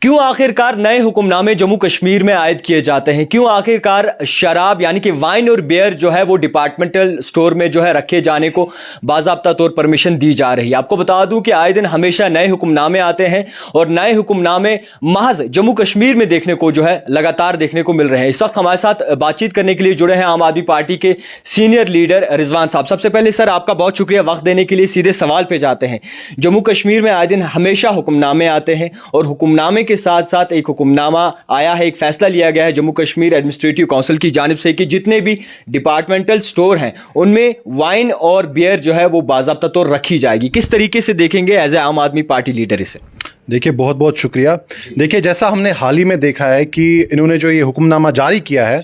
क्यों आखिरकार नए हुक्मनामे जम्मू कश्मीर में आयद किए जाते हैं? क्यों आखिरकार शराब यानी कि वाइन और बियर जो है वो डिपार्टमेंटल स्टोर में जो है रखे जाने को बाज़ाब्ता तौर परमिशन दी जा रही है? आपको बता दूं कि आए दिन हमेशा नए हुक्मनामे आते हैं और नए हुक्मनामे महज जम्मू कश्मीर में देखने को जो है लगातार देखने को मिल रहे हैं। इस वक्त हमारे साथ बातचीत करने के लिए जुड़े हैं आम आदमी पार्टी के सीनियर लीडर रिजवान साहब। सबसे पहले सर आपका बहुत शुक्रिया वक्त देने के लिए। सीधे सवाल पे जाते हैं। जम्मू कश्मीर में आए दिन हमेशा हुक्मनामे आते हैं और हुक्मनामे के साथ साथ एक हुक्मनामा आया है, एक फैसला लिया गया है जम्मू कश्मीर एडमिनिस्ट्रेटिव काउंसिल की जानिब से कि जितने भी डिपार्टमेंटल स्टोर हैं उनमें वाइन और बियर जो है वो बाज़ाब्ता तौर रखी जाएगी। किस तरीके से देखेंगे एज ए आम आदमी पार्टी लीडर इसे? देखिए, बहुत बहुत शुक्रिया। देखिए, जैसा हमने हाल ही में देखा है कि इन्होंने जो ये हुक्मनामा जारी किया है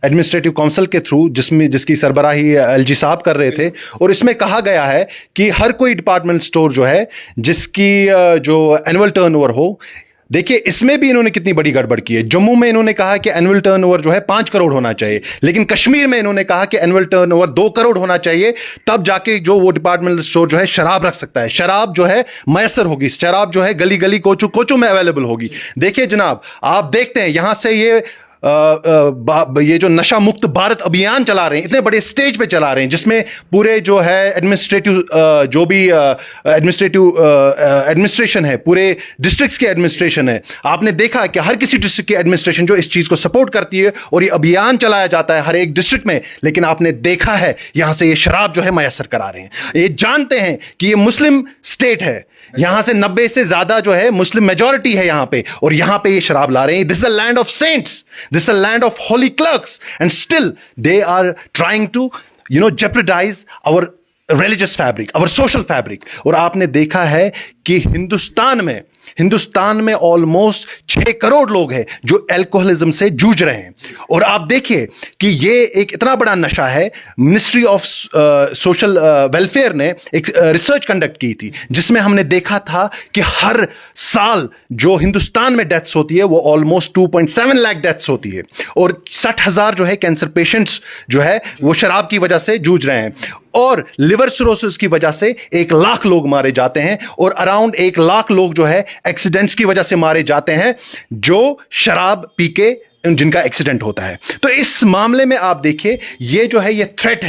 एडमिनिस्ट्रेटिव काउंसिल के थ्रू, जिसकी सरबराही एलजी साहब कर रहे थे, और इसमें कहा गया है कि हर कोई डिपार्टमेंट स्टोर जो है जिसकी जो एनुअल टर्नओवर हो, देखिए इसमें भी इन्होंने कितनी बड़ी गड़बड़ की है। जम्मू में इन्होंने कहा कि एनुअल टर्नओवर जो है 5 करोड़ होना चाहिए, लेकिन कश्मीर में इन्होंने कहा कि एनुअल टर्नओवर 2 करोड़ होना चाहिए, तब जाके जो वो डिपार्टमेंटल स्टोर जो है शराब रख सकता है, शराब जो है मैसर होगी, शराब जो है गली गली कोचू कोचू में अवेलेबल होगी। देखिए जनाब, आप देखते हैं यहां से ये जो नशा मुक्त भारत अभियान चला रहे हैं, इतने बड़े स्टेज पे चला रहे हैं, जिसमें पूरे जो है एडमिनिस्ट्रेटिव जो भी एडमिनिस्ट्रेशन है, पूरे डिस्ट्रिक्ट्स की एडमिनिस्ट्रेशन है, आपने देखा कि हर किसी डिस्ट्रिक्ट की एडमिनिस्ट्रेशन जो इस चीज को सपोर्ट करती है और ये अभियान चलाया जाता है हर एक डिस्ट्रिक्ट में, लेकिन आपने देखा है यहां से ये शराब जो है मैसर करा रहे हैं। ये जानते हैं कि ये मुस्लिम स्टेट है, यहां से 90 से ज्यादा जो है मुस्लिम मेजॉरिटी है यहां पे, और यहां पे ये शराब ला रहे हैं। This is a land of saints, this is a land of holy clerks, and still they are trying to jeopardize our religious fabric, our social fabric। और आपने देखा है कि हिंदुस्तान में ऑलमोस्ट 6 करोड़ लोग हैं जो अल्कोहलिज्म से जूझ रहे हैं। और आप देखिए कि ये एक इतना बड़ा नशा है। मिनिस्ट्री ऑफ सोशल वेलफेयर ने एक रिसर्च कंडक्ट की थी, जिसमें हमने देखा था कि हर साल जो हिंदुस्तान में डेथ्स होती है वो ऑलमोस्ट 2.7 लाख डेथ्स होती है, और 60,000 जो है कैंसर पेशेंट्स जो है वो शराब की वजह से जूझ रहे हैं, और लिवर सिरोसिस की वजह से 1 लाख लोग मारे जाते हैं, और अराउंड 1 लाख लोग जो है एक्सीडेंट्स की वजह से मारे जाते हैं जो शराब पी के जिनका एक्सीडेंट होता है। तो इस मामले में आप देखिए, ये जो है ये थ्रेट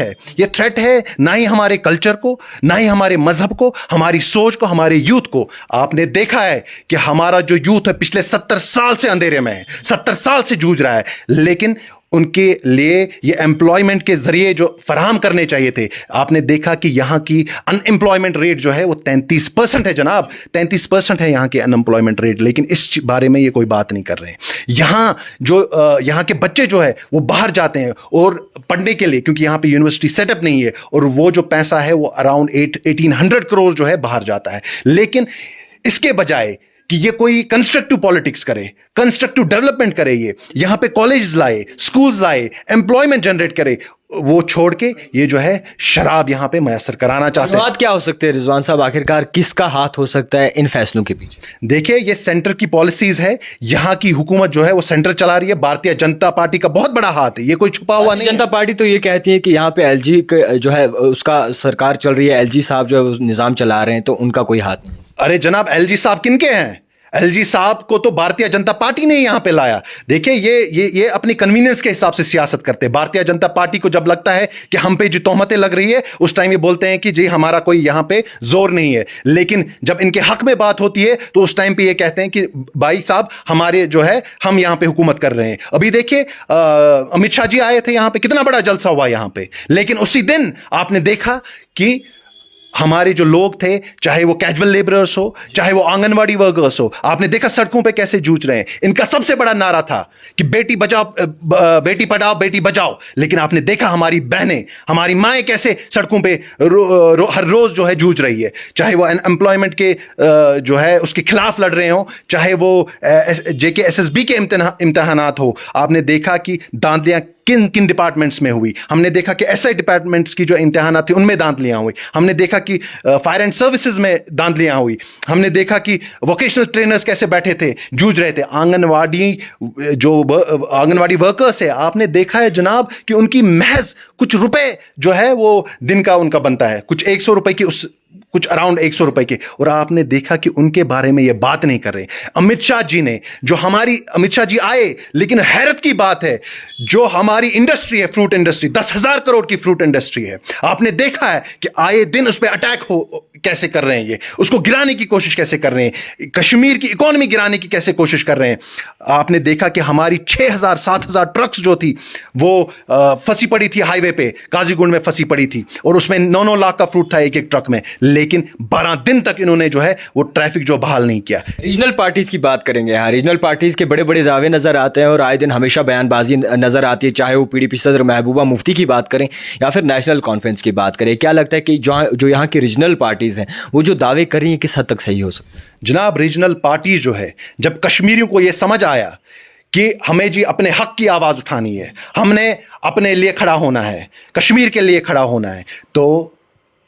है ना ही हमारे कल्चर को, ना ही हमारे मजहब को, हमारी सोच को, हमारे यूथ को। आपने देखा है कि हमारा जो यूथ है पिछले 70 साल से अंधेरे में है, 70 साल से जूझ रहा है, लेकिन उनके लिए ये एम्प्लॉयमेंट के जरिए जो फराहम करने चाहिए थे, आपने देखा कि यहां की अनएम्प्लॉयमेंट रेट जो है वो 33% है जनाब, 33% है यहां की अनएम्प्लॉयमेंट रेट, लेकिन इस बारे में ये कोई बात नहीं कर रहे हैं। यहां के बच्चे जो है वो बाहर जाते हैं और पढ़ने के लिए, क्योंकि यहां पे यूनिवर्सिटी सेटअप नहीं है, और वो जो पैसा है वो अराउंड 1800 करोड़ जो है बाहर जाता है। लेकिन इसके बजाय कि ये कोई कंस्ट्रक्टिव पॉलिटिक्स करे, कंस्ट्रक्टिव डेवलपमेंट करे, ये यहां पे कॉलेज लाए, स्कूल्स लाए, एम्प्लॉयमेंट जनरेट करे, वो छोड़ के ये जो है शराब यहां पे मैसर कराना चाहते हैं। बात क्या हो सकते हैं रिजवान साहब, आखिरकार किसका हाथ हो सकता है इन फैसलों के पीछे? देखिए, ये सेंटर की पॉलिसीज है, यहां की हुकूमत जो है वो सेंटर चला रही है, भारतीय जनता पार्टी का बहुत बड़ा हाथ है, ये कोई छुपा हुआ नहीं। जनता पार्टी तो ये कहती है कि यहाँ पे एलजी जो है उसका सरकार चल रही है, एलजी साहब जो है निजाम चला रहे हैं, तो उनका कोई हाथ नहीं। अरे जनाब, एलजी साहब किनके हैं? एलजी साहब को तो भारतीय जनता पार्टी ने यहां पे लाया। देखिए, ये अपनी कन्वीनियंस के हिसाब से सियासत करते हैं। भारतीय जनता पार्टी को जब लगता है कि हम पे जो तोहमतें लग रही है, उस टाइम ये बोलते हैं कि जी हमारा कोई यहां पे जोर नहीं है, लेकिन जब इनके हक में बात होती है तो उस टाइम पे ये कहते हैं कि भाई साहब हमारे जो है हम यहां पे हुकूमत कर रहे हैं। अभी देखिए, अमित शाह जी आए थे यहां पे, कितना बड़ा जलसा हुआ यहां पे, लेकिन उसी दिन आपने देखा कि हमारे जो लोग थे, चाहे वो कैजुअल लेबरर्स हो, चाहे वो आंगनवाड़ी वर्कर्स हो, आपने देखा सड़कों पे कैसे जूझ रहे हैं। इनका सबसे बड़ा नारा था कि बेटी पढ़ाओ बेटी बचाओ, लेकिन आपने देखा हमारी बहनें, हमारी माएँ कैसे सड़कों पे हर रोज जो है जूझ रही है, चाहे वो एम्प्लॉयमेंट के जो है उसके खिलाफ लड़ रहे हो, चाहे वो JKSSB के इम्तहानात हो। आपने देखा कि दांतलियां किन किन डिपार्टमेंट्स में हुई, हमने देखा कि ऐसे डिपार्टमेंट्स की जो इम्तिहानात थी उनमें दांतलियां हुई, हमने देखा कि फायर एंड सर्विसेज में दांतलियां हुई, हमने देखा कि वोकेशनल ट्रेनर्स कैसे बैठे थे, जूझ रहे थे, आंगनवाड़ी वर्कर्स है, आपने देखा है जनाब कि उनकी महज कुछ रुपए जो है वो दिन का उनका बनता है, कुछ 100 रुपए की उस कुछ अराउंड 100 रुपए के, और आपने देखा कि उनके बारे में ये बात नहीं कर रहे। अमित शाह जी ने जो हमारी, अमित शाह जी आए, लेकिन हैरत की बात है जो हमारी इंडस्ट्री है, फ्रूट इंडस्ट्री, 10,000 करोड़ की फ्रूट इंडस्ट्री है, आपने देखा है कि आए दिन उस पर अटैक हो कैसे कर रहे हैं, ये उसको गिराने की कोशिश कैसे कर रहे हैं, कश्मीर की इकोनॉमी गिराने की कैसे कोशिश कर रहे हैं। आपने देखा कि हमारी 6,000-7,000 ट्रक्स जो थी वो फंसी पड़ी थी हाईवे पे, काजीगुंड में फंसी पड़ी थी, और उसमें 9-9 लाख का फ्रूट था एक एक ट्रक में, लेकिन 12 दिन तक इन्होंने जो है वो ट्रैफिक जो बहाल नहीं किया। रीजनल पार्टीज की बात करेंगे यहाँ, रीजनल पार्टीज के बड़े बड़े दावे नजर आते हैं और आए दिन हमेशा बयानबाजी नजर आती है, चाहे वो पीडीपी सदर महबूबा मुफ्ती की बात करें या फिर नेशनल कॉन्फ्रेंस की बात करें। क्या लगता है कि जो यहाँ की रीजनल पार्टीज हैं वो जो दावे कर रही हैं किस हद तक सही हो सकता है? जनाब, रीजनल पार्टीज जो है, जब कश्मीरियों को यह समझ आया कि हमें जी अपने हक की आवाज उठानी है, हमने अपने लिए खड़ा होना है, कश्मीर के लिए खड़ा होना है, तो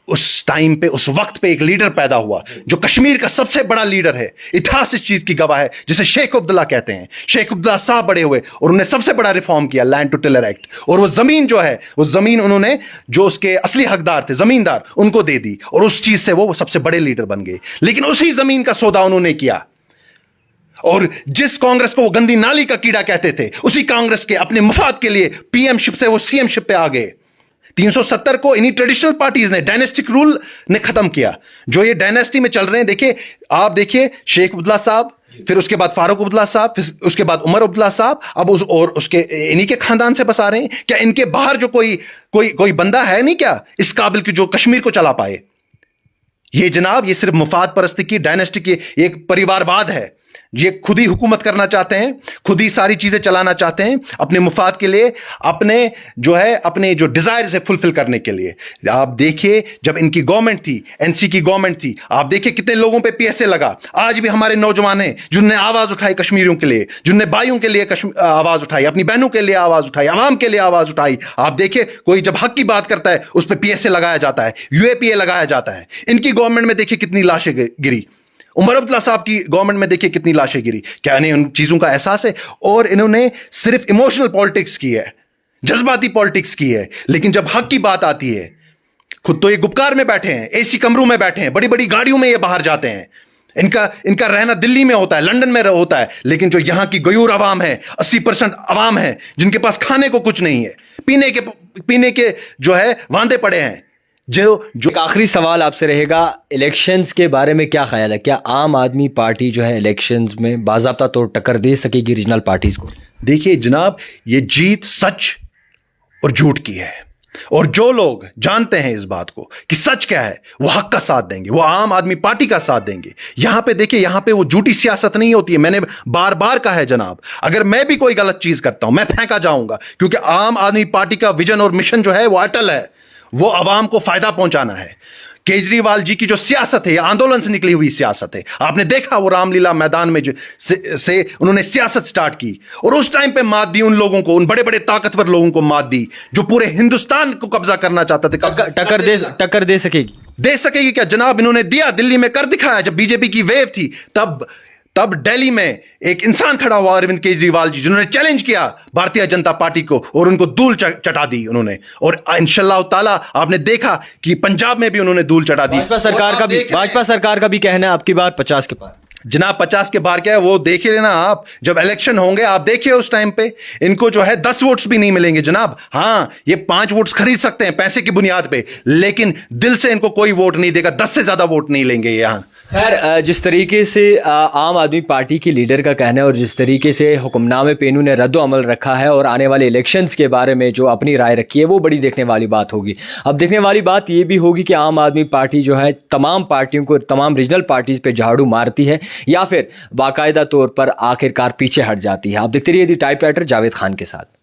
उस टाइम पे, उस वक्त पे एक लीडर पैदा हुआ जो कश्मीर का सबसे बड़ा लीडर है, इतिहास इस चीज की गवाह है, जिसे शेख अब्दुल्ला कहते हैं। शेख अब्दुल्ला साहब बड़े हुए और उन्होंने सबसे बड़ा रिफॉर्म किया, लैंड टू टिलर एक्ट, और वो जमीन जो है, वो जमीन उन्होंने जो उसके असली हकदार थे, जमींदार, उनको दे दी, और उस चीज से वो सबसे बड़े लीडर बन गए। लेकिन उसी जमीन का सौदा उन्होंने किया, और जिस कांग्रेस को वो गंदी नाली का कीड़ा कहते थे, उसी कांग्रेस के अपने मुफाद के लिए पीएमशिप से वो सीएमशिप पे आ गए। 370 को इन्हीं ट्रेडिशनल पार्टीज ने, डायनेस्टिक रूल ने खत्म किया, जो ये डायनेस्टी में चल रहे हैं। देखिए, आप देखिए, शेख अब्दुल्ला साहब, फिर उसके बाद फारूक अब्दुल्ला साहब, फिर उसके बाद उमर अब्दुल्ला साहब, अब और उसके इन्हीं के खानदान से बस आ रहे हैं। क्या इनके बाहर जो कोई बंदा है नहीं क्या इस काबिल की जो कश्मीर को चला पाए? ये जनाब, ये सिर्फ मुफाद परस्ती की, डायनेस्टी की एक परिवारवाद है। ये खुद ही हुकूमत करना चाहते हैं, खुद ही सारी चीजें चलाना चाहते हैं अपने मुफाद के लिए, अपने जो डिजायर है फुलफिल करने के लिए। आप देखिए, जब इनकी गवर्नमेंट थी, एनसी की गवर्नमेंट थी, आप देखिए कितने लोगों पे पीएसए लगा। आज भी हमारे नौजवान हैं जिन्होंने आवाज उठाई कश्मीरियों के लिए, जिन्होंने भाइयों के लिए आवाज उठाई, अपनी बहनों के लिए आवाज उठाई, आवाम के लिए आवाज उठाई। आप देखिए, कोई जब हक की बात करता है उस पर पीएसए लगाया जाता है, यूएपीए लगाया जाता है। इनकी गवर्नमेंट में देखिए कितनी लाशें गिरी, उमर अब्दुल्ला साहब की गवर्नमेंट में देखिए कितनी लाशें गिरी। क्या इन्हें उन चीजों का एहसास है? और इन्होंने सिर्फ इमोशनल पॉलिटिक्स की है, जज्बाती पॉलिटिक्स की है, लेकिन जब हक की बात आती है, खुद तो ये गुपकार में बैठे हैं, एसी कमरों में बैठे हैं, बड़ी बड़ी गाड़ियों में ये बाहर जाते हैं, इनका रहना दिल्ली में होता है, लंदन में होता है, लेकिन जो यहां की गयूर आवाम है, 80% आवाम है जिनके पास खाने को कुछ नहीं है, पीने के जो है वांदे पड़े हैं। जो एक आखिरी सवाल आपसे रहेगा, इलेक्शंस के बारे में क्या ख्याल है? क्या आम आदमी पार्टी जो है इलेक्शंस में बाज़ाब्ता तौर टक्कर दे सकेगी रीजनल पार्टीज को? देखिए जनाब, ये जीत सच और झूठ की है, और जो लोग जानते हैं इस बात को कि सच क्या है, वो हक का साथ देंगे, वो आम आदमी पार्टी का साथ देंगे। यहां पे देखिए, यहां पे वो झूठी सियासत नहीं होती है। मैंने बार बार कहा है जनाब, अगर मैं भी कोई गलत चीज करता हूं, मैं फेंका जाऊंगा, क्योंकि आम आदमी पार्टी का विजन और मिशन जो है वो अटल है, वो आवाम को फायदा पहुंचाना है। केजरीवाल जी की जो सियासत है, आंदोलन से निकली हुई सियासत है। आपने देखा वो रामलीला मैदान में से उन्होंने सियासत स्टार्ट की, और उस टाइम पे मात दी उन लोगों को, उन बड़े बड़े ताकतवर लोगों को मात दी जो पूरे हिंदुस्तान को कब्जा करना चाहते थे। टक्कर दे सकेगी क्या जनाब? इन्होंने दिया, दिल्ली में कर दिखाया। जब बीजेपी की वेव थी, तब दिल्ली में एक इंसान खड़ा हुआ, अरविंद केजरीवाल जी, जिन्होंने चैलेंज किया भारतीय जनता पार्टी को, और उनको धूल चटा दी उन्होंने। और इंशाल्लाह ताला आपने देखा कि पंजाब में भी उन्होंने धूल चटा दी। भाजपा सरकार का भी कहना है आपकी बात 50 के पार। जनाब 50 के बाहर क्या है वो देख लेना आप, जब इलेक्शन होंगे आप देखिए, उस टाइम पे इनको जो है 10 वोट्स भी नहीं मिलेंगे जनाब। हाँ, ये 5 वोट्स खरीद सकते हैं पैसे की बुनियाद पे, लेकिन दिल से इनको कोई वोट नहीं देगा, 10 से ज्यादा वोट नहीं लेंगे यहाँ। खैर, जिस तरीके से आम आदमी पार्टी की लीडर का कहना है और जिस तरीके से हुक्मनामे पे इन्होंने रद्द-ओ-अमल रखा है और आने वाले इलेक्शंस के बारे में जो अपनी राय रखी है, वो बड़ी देखने वाली बात होगी। अब देखने वाली बात ये भी होगी कि आम आदमी पार्टी जो है तमाम पार्टियों को, तमाम रीजनल पार्टीज़ पे झाड़ू मारती है या फिर बाकायदा तौर पर आखिरकार पीछे हट जाती है। आप देखते रहिए दी टाइपराइटर जावेद खान के साथ।